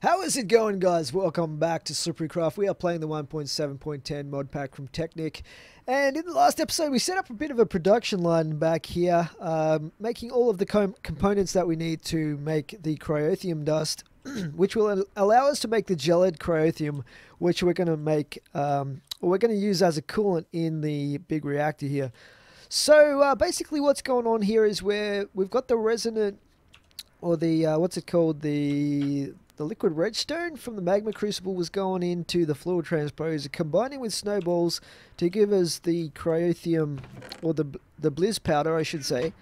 How is it going, guys? Welcome back to S1ipperycraft. We are playing the 1.7.10 mod pack from Technic. And in the last episode, we set up a bit of a production line back here, making all of the components that we need to make the cryotheum dust, which will allow us to make the Gelid Cryotheum, which we're going to make, we're going to use as a coolant in the big reactor here. So basically what's going on here is we've got the resonant, or the, what's it called, the liquid redstone from the magma crucible was going into the fluid transposer, combining with snowballs to give us the cryotheum, or the blizz powder, I should say.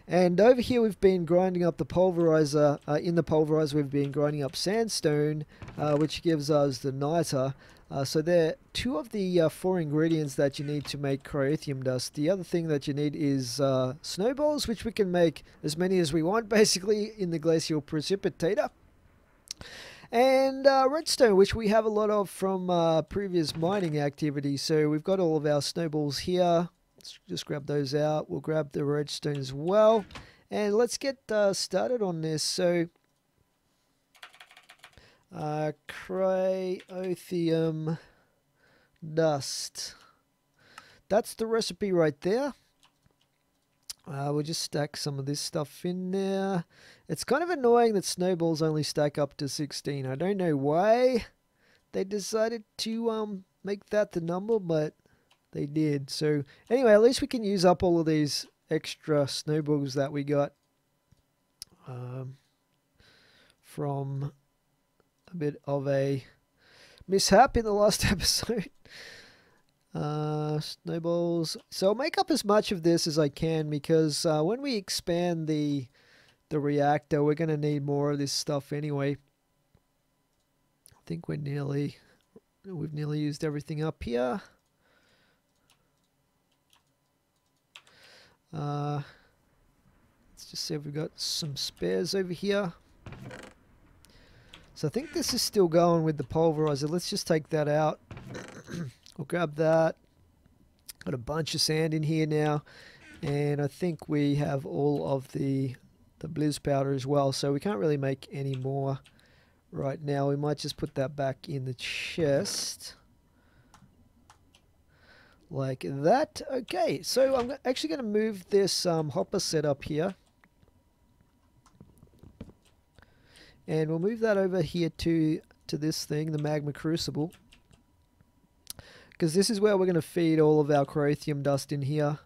And over here we've been grinding up the pulverizer. In the pulverizer we've been grinding up sandstone, which gives us the niter. So they're two of the 4 ingredients that you need to make cryotheum dust. The other thing that you need is snowballs, which we can make as many as we want, basically, in the glacial precipitator. And redstone, which we have a lot of from previous mining activities. So we've got all of our snowballs here. Let's just grab those out. We'll grab the redstone as well. And let's get started on this. So cryotheum dust. That's the recipe right there. We'll just stack some of this stuff in there. It's kind of annoying that snowballs only stack up to 16. I don't know why they decided to make that the number, but they did. So anyway, at least we can use up all of these extra snowballs that we got from a bit of a mishap in the last episode. Snowballs. So I'll make up as much of this as I can, because when we expand the reactor, we're going to need more of this stuff anyway. I think we've nearly used everything up here. Let's just see if we've got some spares over here. So I think this is still going with the pulverizer. Let's just take that out. We'll grab that. Got a bunch of sand in here now, and I think we have all of the blizz powder as well, so we can't really make any more right now. We might just put that back in the chest like that. Okay, so I'm actually going to move this hopper setup here, and we'll move that over here to this thing, the magma crucible, because this is where we're going to feed all of our cryotheum dust in here.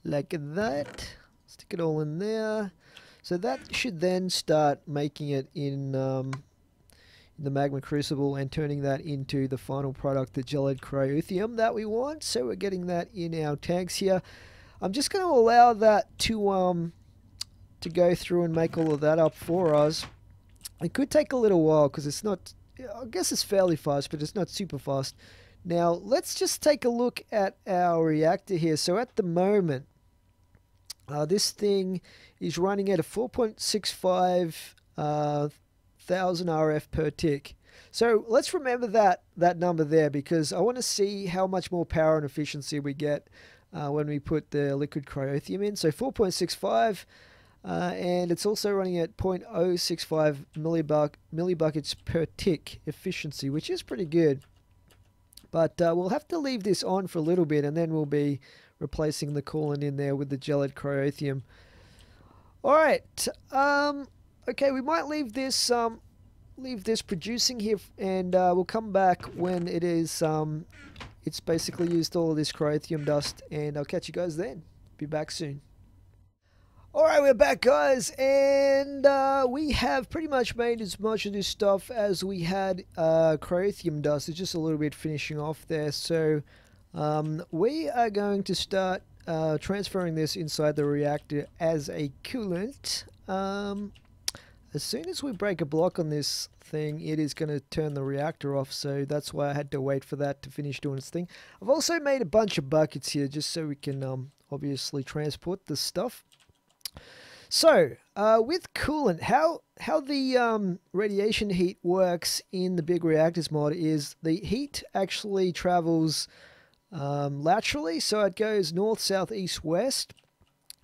Like that. Stick it all in there. So that should then start making it in the magma crucible and turning that into the final product, the Gelid Cryotheum that we want. So we're getting that in our tanks here. I'm just going to allow that to go through and make all of that up for us. It could take a little while because it's not, I guess it's fairly fast, but it's not super fast. Now let's just take a look at our reactor here. So at the moment, this thing is running at a 4.65 thousand RF per tick. So let's remember that number there, because I want to see how much more power and efficiency we get when we put the liquid cryotheum in. So 4.65, and it's also running at 0.065 millibuckets per tick efficiency, which is pretty good. But we'll have to leave this on for a little bit, and then we'll be replacing the coolant in there with the Gelid Cryotheum. Alright, okay, we might leave this producing here, and we'll come back when it is it's basically used all of this cryotheum dust, and I'll catch you guys then. Be back soon. Alright, we're back, guys, and we have pretty much made as much of this stuff as we had cryotheum dust. It's just a little bit finishing off there. So we are going to start transferring this inside the reactor as a coolant. As soon as we break a block on this thing, it is going to turn the reactor off, so that's why I had to wait for that to finish doing its thing. I've also made a bunch of buckets here just so we can obviously transport this stuff. So, with coolant, how the radiation heat works in the big reactors mod is the heat actually travels laterally, so it goes north, south, east, west.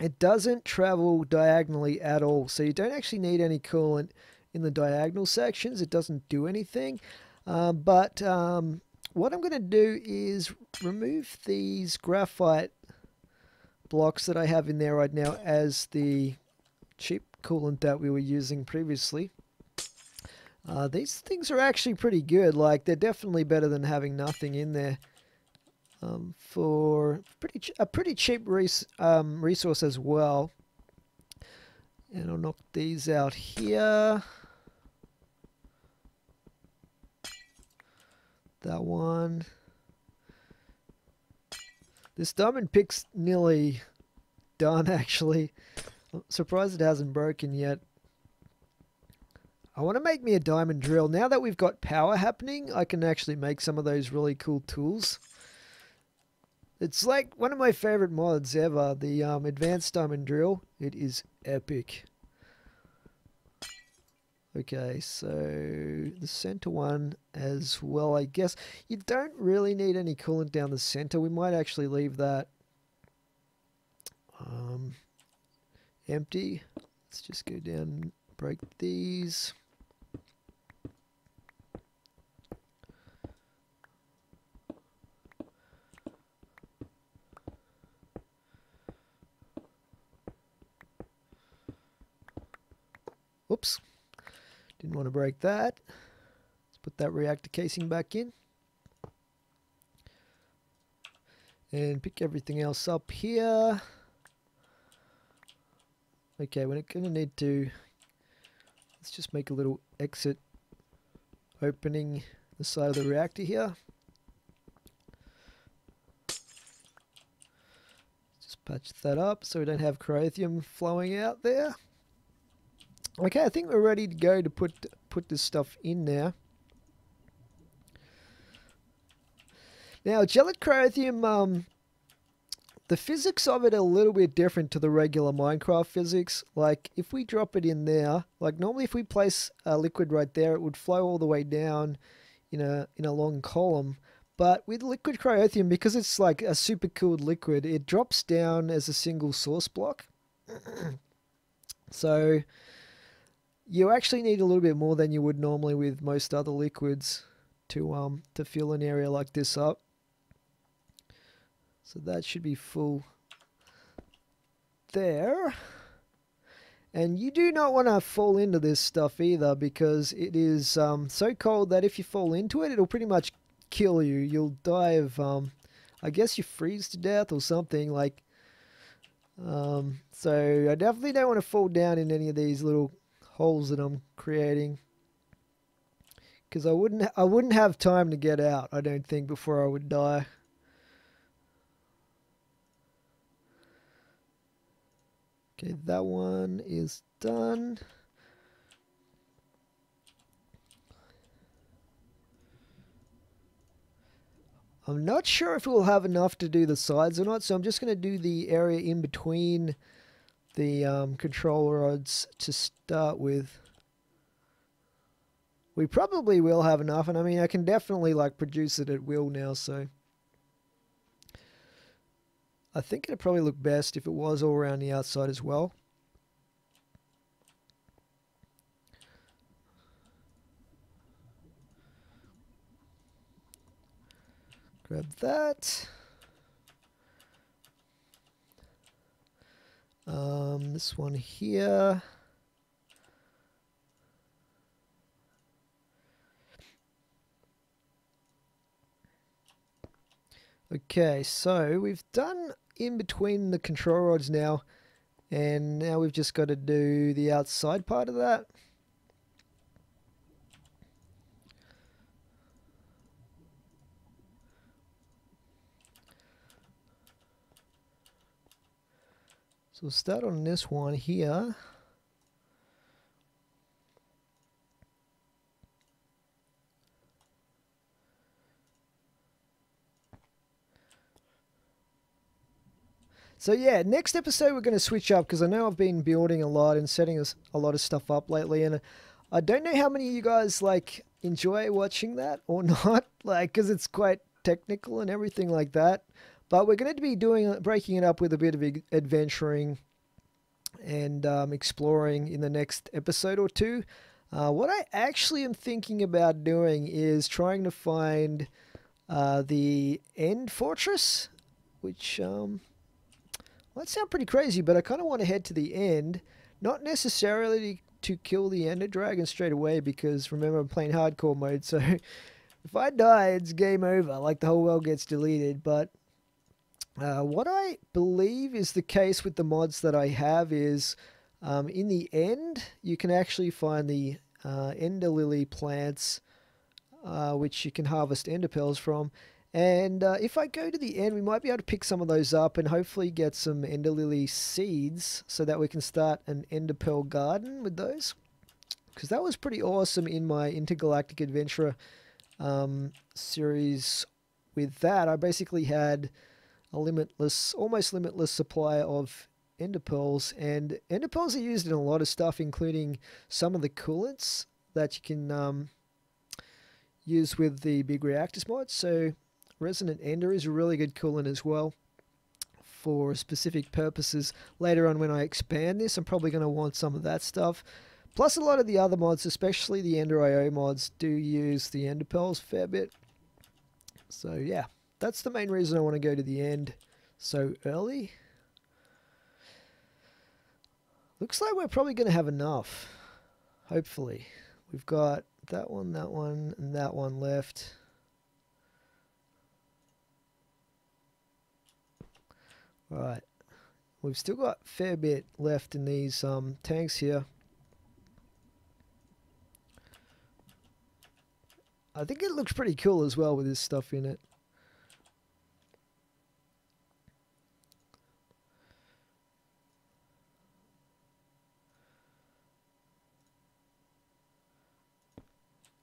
it doesn't travel diagonally at all. So you don't actually need any coolant in the diagonal sections. It doesn't do anything. But what I'm going to do is remove these graphite blocks that I have in there right now as the cheap coolant that we were using previously. These things are actually pretty good. Like, they're definitely better than having nothing in there. For a pretty cheap resource as well. And I'll knock these out here. That one. This diamond pick's nearly done, actually. I'm surprised it hasn't broken yet. I want to make me a diamond drill. Now that we've got power happening, I can actually make some of those really cool tools. It's like one of my favorite mods ever, the advanced diamond drill. It is epic. Okay, so the center one as well, I guess. You don't really need any coolant down the center. We might actually leave that empty. Let's just go down and break these. Oops. Didn't want to break that. Let's put that reactor casing back in. And pick everything else up here. Okay, we're going to need to... Let's just make a little exit opening the side of the reactor here. Just patch that up so we don't have cryotheum flowing out there. Okay, I think we're ready to go to put this stuff in there. Now, Gelid Cryotheum, the physics of it are a little bit different to the regular Minecraft physics. Like, if we drop it in there, like normally if we place a liquid right there, it would flow all the way down in a long column. But with liquid cryotheum, because it's like a super cooled liquid, it drops down as a single source block. So you actually need a little bit more than you would normally with most other liquids to fill an area like this up. So that should be full there. And you do not want to fall into this stuff either, because it is so cold that if you fall into it, it'll pretty much kill you. You'll die of, I guess you freeze to death or something. Like, so I definitely don't want to fall down in any of these little holes that I'm creating, because I wouldn't have time to get out, I don't think, before I would die. Okay, that one is done. I'm not sure if we'll have enough to do the sides or not, so I'm just going to do the area in between the control rods to start with. We probably will have enough, and I mean, I can definitely like produce it at will now, so I think it'd probably look best if it was all around the outside as well. Grab that. This one here. Okay, so we've done in between the control rods now, and now we've just got to do the outside part of that. So we'll start on this one here. So yeah, next episode we're going to switch up, because I know I've been building a lot and setting a lot of stuff up lately, and I don't know how many of you guys like enjoy watching that or not, like, because it's quite technical and everything like that. But we're going to be breaking it up with a bit of adventuring and exploring in the next episode or two. What I actually am thinking about doing is trying to find the End Fortress, which might sound pretty crazy, but I kind of want to head to the end, not necessarily to kill the Ender Dragon straight away, because remember I'm playing hardcore mode, so if I die, it's game over, like the whole world gets deleted. But what I believe is the case with the mods that I have is in the end, you can actually find the Ender Lily plants, which you can harvest Ender Pearls from. And if I go to the end, we might be able to pick some of those up and hopefully get some Ender Lily seeds so that we can start an Ender Pearl garden with those. Because that was pretty awesome in my Intergalactic Adventurer series. With that, I basically had a limitless, almost limitless supply of Ender Pearls. And Ender Pearls are used in a lot of stuff, including some of the coolants that you can use with the big reactors mod. So Resonant Ender is a really good coolant as well for specific purposes. Later on when I expand this, I'm probably going to want some of that stuff. Plus a lot of the other mods, especially the Ender IO mods, do use the Ender Pearls a fair bit. So yeah, that's the main reason I want to go to the end so early. Looks like we're probably going to have enough, hopefully. We've got that one, and that one left. Right, we've still got a fair bit left in these tanks here. I think it looks pretty cool as well with this stuff in it.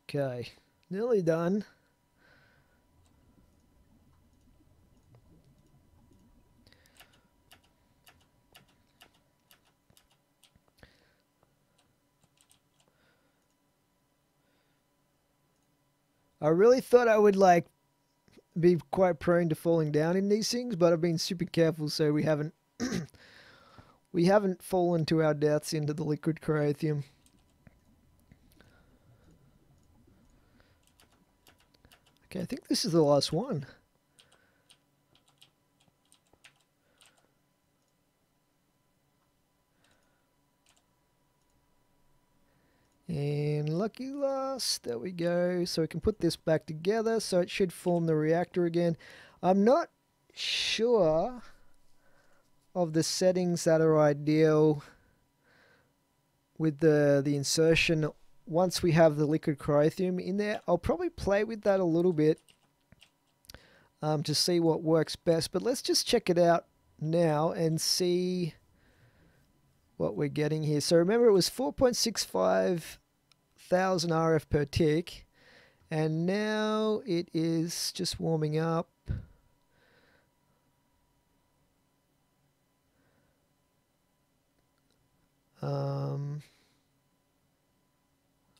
Okay, nearly done. I really thought I would be quite prone to falling down in these things, but I've been super careful so we haven't we haven't fallen to our deaths into the liquid cryotheum. Okay, I think this is the last one. And lucky last, there we go. So we can put this back together, so it should form the reactor again. I'm not sure of the settings that are ideal with the insertion once we have the liquid cryotheum in there. I'll probably play with that a little bit to see what works best, but let's just check it out now and see what we're getting here. So remember, it was 4.65 thousand RF per tick, and now it is just warming up.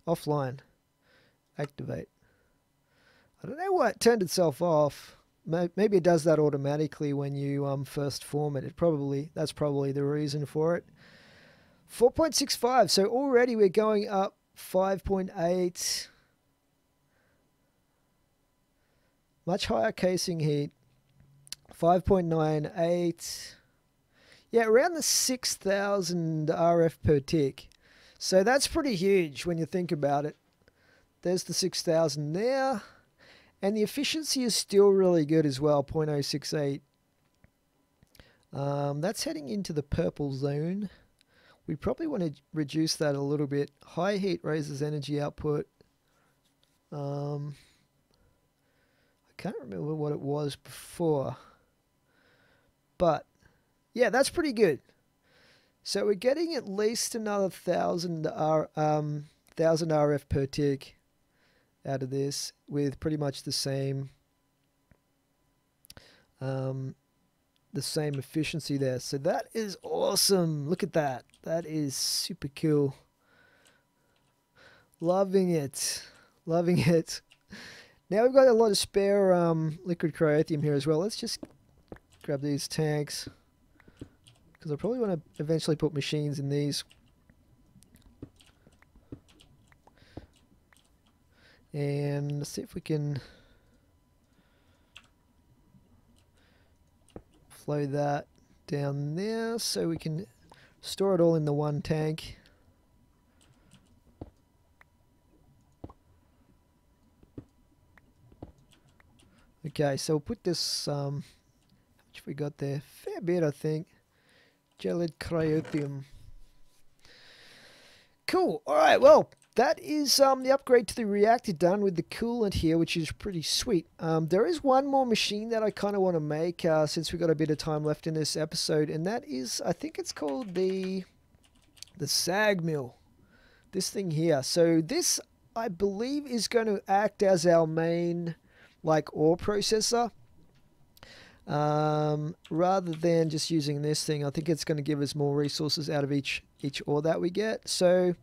Offline. Activate. I don't know why it turned itself off. Maybe it does that automatically when you first form it. That's probably the reason for it. 4.65, so already we're going up 5.8. Much higher casing heat. 5.98. Yeah, around the 6,000 RF per tick. So that's pretty huge when you think about it. There's the 6,000 there. And the efficiency is still really good as well, 0.068. That's heading into the purple zone. We probably want to reduce that a little bit. High heat raises energy output. I can't remember what it was before. But, yeah, that's pretty good. So we're getting at least another 1,000 RF per tick out of this with pretty much the same efficiency there. So that is awesome. Look at that. That is super cool. Loving it. Loving it. Now we've got a lot of spare liquid cryotheum here as well. Let's just grab these tanks. because I probably want to eventually put machines in these. And let's see if we can flow that down there so we can store it all in the one tank. Okay, so we'll put this, how much have we got there? Fair bit, I think. Gelid Cryotheum. Cool. Alright, well, that is the upgrade to the reactor done with the coolant here, which is pretty sweet. There is one more machine that I kind of want to make since we've got a bit of time left in this episode, and that is, I think it's called the sag mill. This thing here. So this, I believe, is going to act as our main like ore processor. Rather than just using this thing, I think it's going to give us more resources out of each ore that we get. So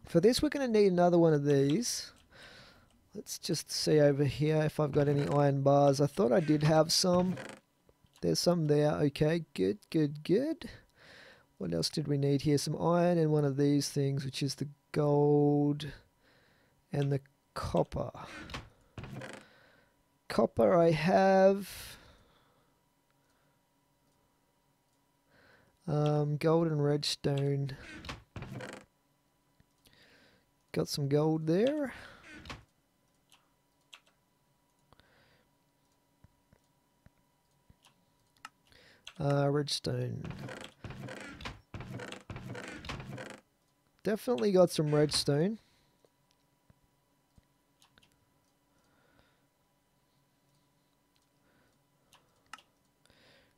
for this, we're going to need another one of these. Let's just see over here if I've got any iron bars. I thought I did have some. There's some there. Okay, good, good, good. What else did we need here? Some iron and one of these things, which is the gold and the copper. Copper I have. Gold and redstone. Got some gold there. Redstone. Definitely got some redstone.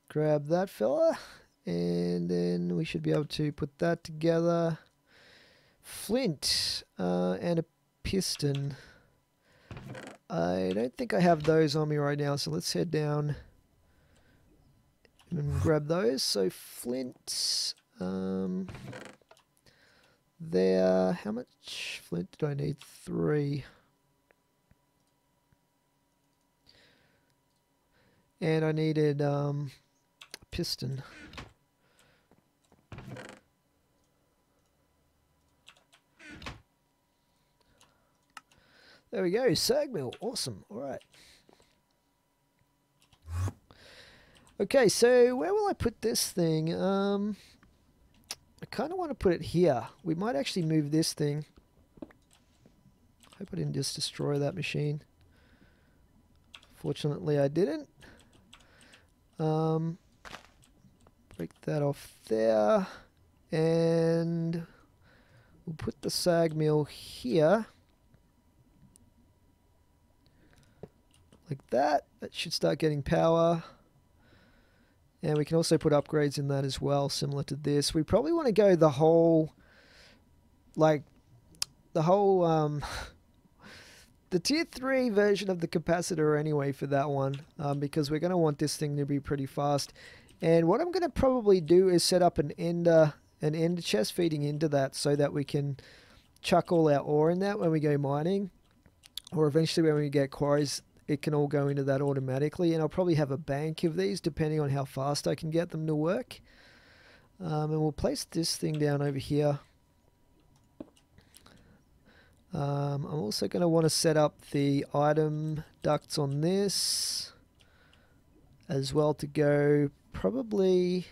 Grab that fella, and then we should be able to put that together. Flint and a piston. I don't think I have those on me right now, so let's head down and grab those. So flint, there. How much flint did I need? 3. And I needed piston. There we go, sag mill, awesome. All right. Okay, so where will I put this thing? I kind of want to put it here. We might actually move this thing. Hope I didn't just destroy that machine. Fortunately, I didn't. Break that off there, and we'll put the sag mill here, like that. That should start getting power, and we can also put upgrades in that as well, similar to this. We probably want to go the whole, like, the tier 3 version of the capacitor anyway for that one, because we're going to want this thing to be pretty fast. And what I'm going to probably do is set up an ender chest feeding into that so that we can chuck all our ore in that when we go mining. Or eventually when we get quarries, it can all go into that automatically. And I'll probably have a bank of these depending on how fast I can get them to work. And we'll place this thing down over here. I'm also going to want to set up the item ducts on this as well to go probably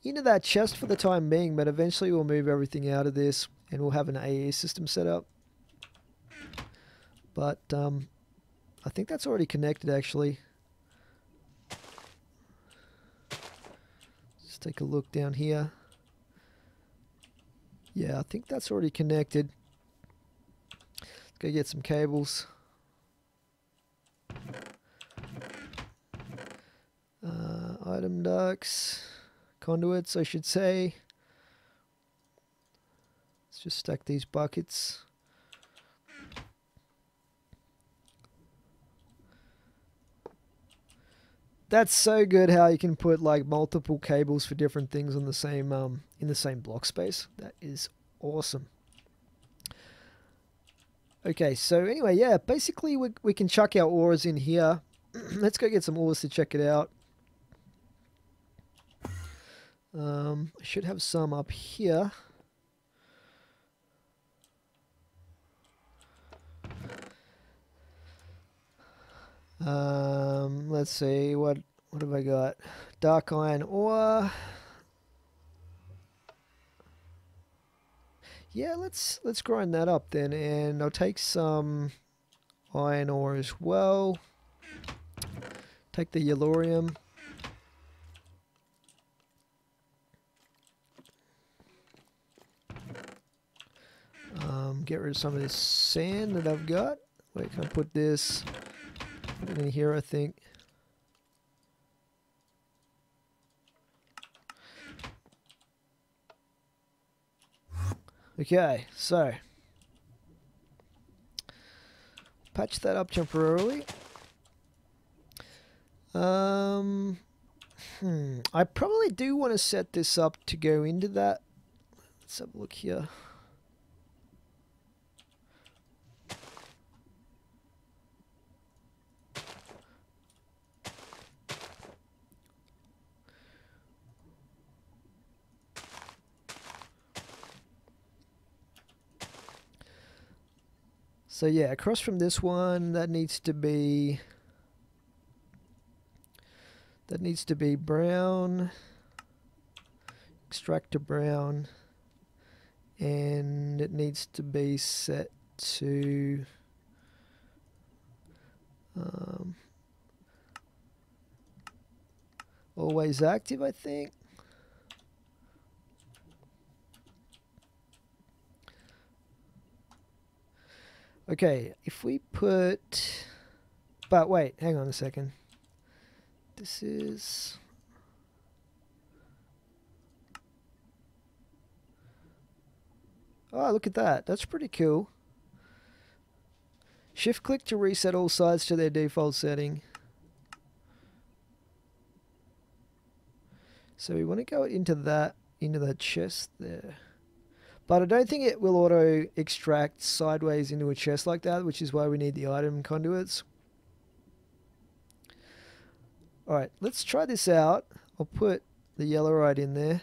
into that chest for the time being, but eventually we'll move everything out of this and we'll have an AE system set up. But I think that's already connected actually. Just take a look down here. Yeah, I think that's already connected. Let's go get some cables. Item ducts, conduits, I should say. Let's just stack these buckets. That's so good how you can put like multiple cables for different things on the same in the same block space. That is awesome. Okay, so anyway, yeah, basically we can chuck our ores in here. Let's go get some ores to check it out. I should have some up here. Let's see, what have I got? Dark iron ore. Yeah, let's grind that up then, and I'll take some iron ore as well. Take the yellorium. Get rid of some of this sand that I've got. Wait, can I put this in here, I think? Okay, so patch that up temporarily. I probably do want to set this up to go into that. Let's have a look here. So yeah, across from this one, that needs to be brown, extractor brown, and it needs to be set to always active, I think. Okay, if we put... But wait, hang on a second. This is... Oh, look at that. That's pretty cool. Shift click to reset all sides to their default setting. So we want to go into that chest there. But I don't think it will auto extract sideways into a chest like that, which is why we need the item conduits. Alright, let's try this out. I'll put the yellorite in there.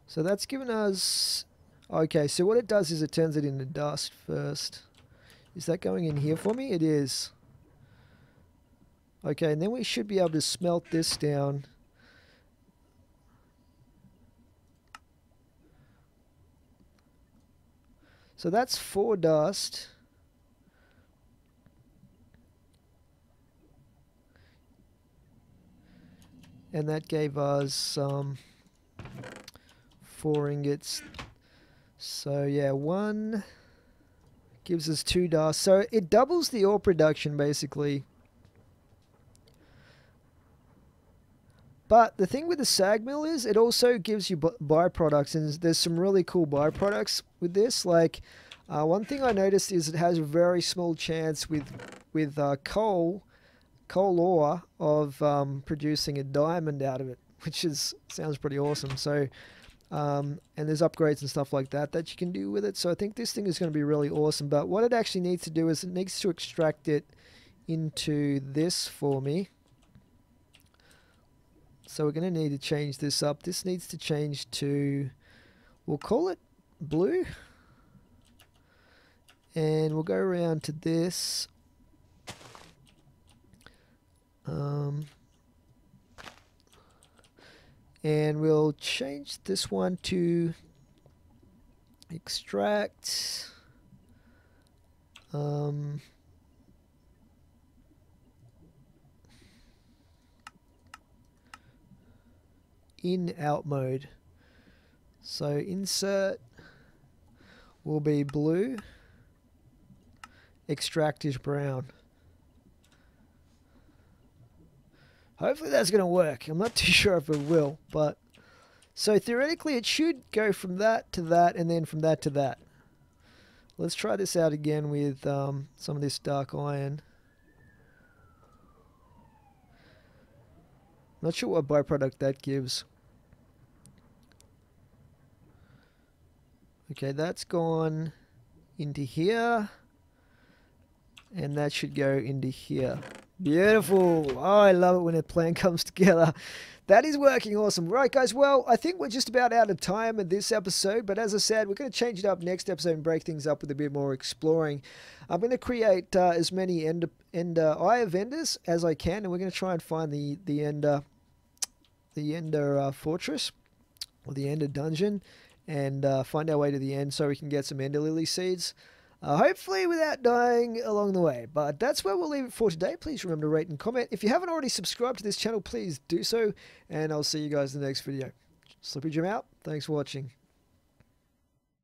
So that's given us... Okay, so what it does is it turns it into dust first. Is that going in here for me? It is. Okay, and then we should be able to smelt this down. So that's 4 dust. And that gave us 4 ingots. So yeah, 1 gives us 2 dust. So it doubles the ore production basically. But the thing with the sag mill is it also gives you byproducts, and there's some really cool byproducts with this. Like one thing I noticed is it has a very small chance with coal ore of producing a diamond out of it, which sounds pretty awesome. So and there's upgrades and stuff like that you can do with it. So I think this thing is going to be really awesome. But what it actually needs to do is it needs to extract it into this for me. So we're going to need to change this up. This needs to change to, we'll call it blue. And we'll go around to this. And we'll change this one to extract. In out mode. So insert will be blue, extract is brown. Hopefully that's going to work. I'm not too sure if it will, but so theoretically it should go from that to that and then from that to that. Let's try this out again with some of this dark iron. Not sure what byproduct that gives. Okay, that's gone into here. And that should go into here. Beautiful. Oh, I love it when a plan comes together. That is working awesome. Right, guys. Well, I think we're just about out of time in this episode. But as I said, we're going to change it up next episode and break things up with a bit more exploring. I'm going to create as many Ender Eye of Enders as I can. And we're going to try and find the Ender Fortress. Or the Ender Dungeon. And find our way to the end so we can get some Ender Lily seeds. Hopefully without dying along the way. But that's where we'll leave it for today. Please remember to rate and comment. If you haven't already subscribed to this channel, please do so. And I'll see you guys in the next video. S1ippery out. Thanks for watching.